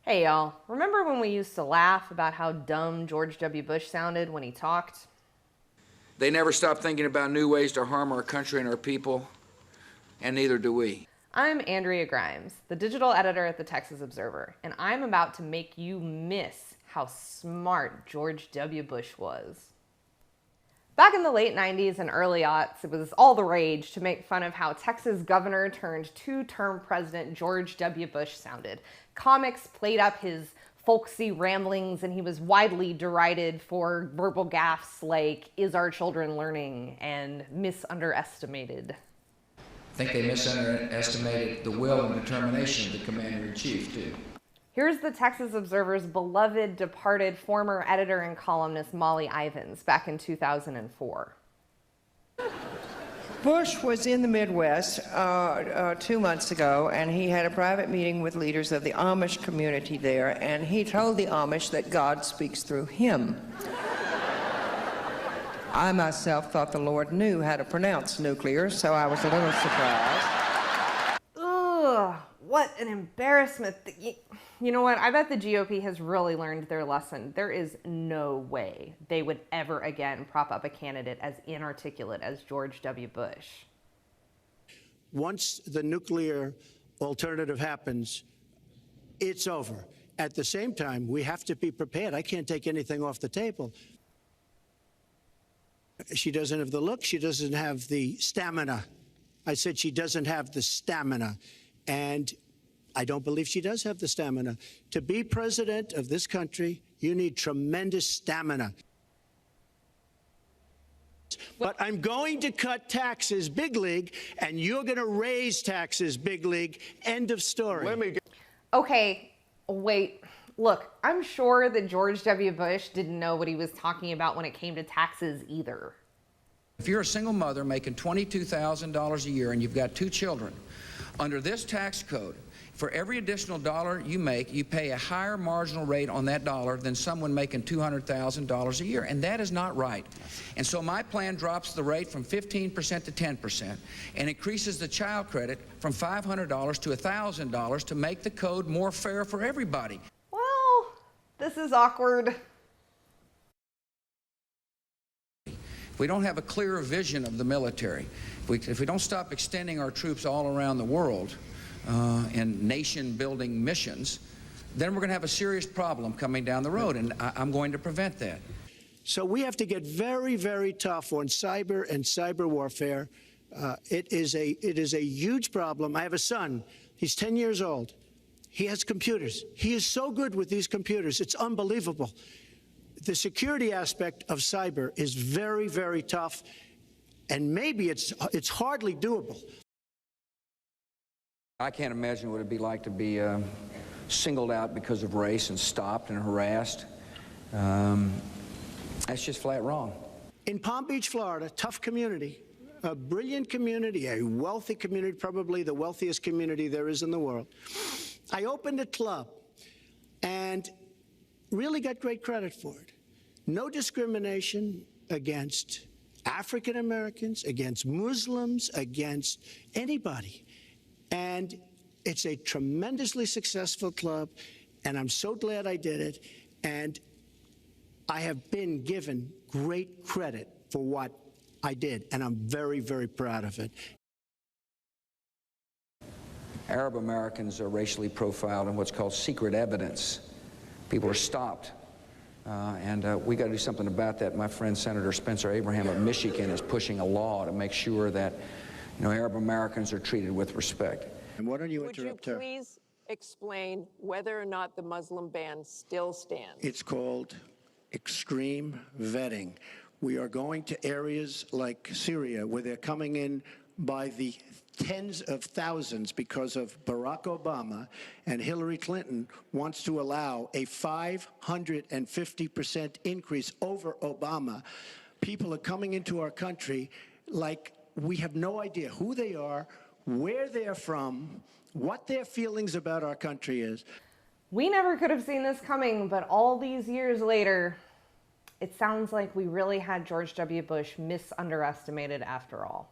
Hey y'all, remember when we used to laugh about how dumb George W. Bush sounded when he talked? They never stop thinking about new ways to harm our country and our people, and neither do we. I'm Andrea Grimes, the digital editor at the Texas Observer, and I'm about to make you miss how smart George W. Bush was. Back in the late 90s and early aughts, it was all the rage to make fun of how Texas governor turned two-term president George W. Bush sounded. Comics played up his folksy ramblings, and he was widely derided for verbal gaffes like, "Is our children learning?" and "misunderestimated." I think they misunderestimated the will and determination of the commander-in-chief, too. Here's the Texas Observer's beloved departed former editor and columnist Molly Ivins back in 2004. Bush was in the Midwest 2 months ago, and he had a private meeting with leaders of the Amish community there, and he told the Amish that God speaks through him. I myself thought the Lord knew how to pronounce nuclear, so I was a little surprised. Ugh, what an embarrassment. You know what? I bet the GOP has really learned their lesson. There is no way they would ever again prop up a candidate as inarticulate as George W. Bush. Once the nuclear alternative happens, it's over. At the same time, we have to be prepared. I can't take anything off the table. She doesn't have the look. She doesn't have the stamina. I said she doesn't have the stamina. And I don't believe she does have the stamina. To be president of this country, you need tremendous stamina. But I'm going to cut taxes, big league, and you're going to raise taxes, big league. End of story. Okay, wait. Look, I'm sure that George W. Bush didn't know what he was talking about when it came to taxes either. If you're a single mother making $22,000 a year and you've got 2 children, under this tax code, for every additional dollar you make, you pay a higher marginal rate on that dollar than someone making $200,000 a year, and that is not right. And so my plan drops the rate from 15% to 10% and increases the child credit from $500 to $1,000 to make the code more fair for everybody. Well, this is awkward. If we don't have a clearer vision of the military, if we don't stop extending our troops all around the world in nation-building missions, then we're going to have a serious problem coming down the road, and I'm going to prevent that. So we have to get very, very tough on cyber and cyber warfare. It is a huge problem. I have a son. He's 10 years old. He has computers. He is so good with these computers. It's unbelievable. The security aspect of cyber is very, very tough, and maybe it's hardly doable. I can't imagine what it'd be like to be singled out because of race and stopped and harassed. That's just flat wrong. In Palm Beach, Florida, tough community, a brilliant community, a wealthy community, probably the wealthiest community there is in the world. I opened a club and really got great credit for it. No discrimination against African Americans, against Muslims, against anybody. And it's a tremendously successful club, and I'm so glad I did it. And I have been given great credit for what I did, and I'm very, very proud of it. Arab Americans are racially profiled in what's called secret evidence. People are stopped, and we got to do something about that. My friend Senator Spencer Abraham of Michigan is pushing a law to make sure that Arab Americans are treated with respect. And why don't you interrupt her? Would you please explain whether or not the Muslim ban still stands? It's called extreme vetting. We are going to areas like Syria where they're coming in by the tens of thousands because of Barack Obama, and Hillary Clinton wants to allow a 550% increase over Obama. People are coming into our country like we have no idea who they are, where they're from, what their feelings about our country is. We never could have seen this coming, but all these years later, it sounds like we really had George W. Bush misunderestimated after all.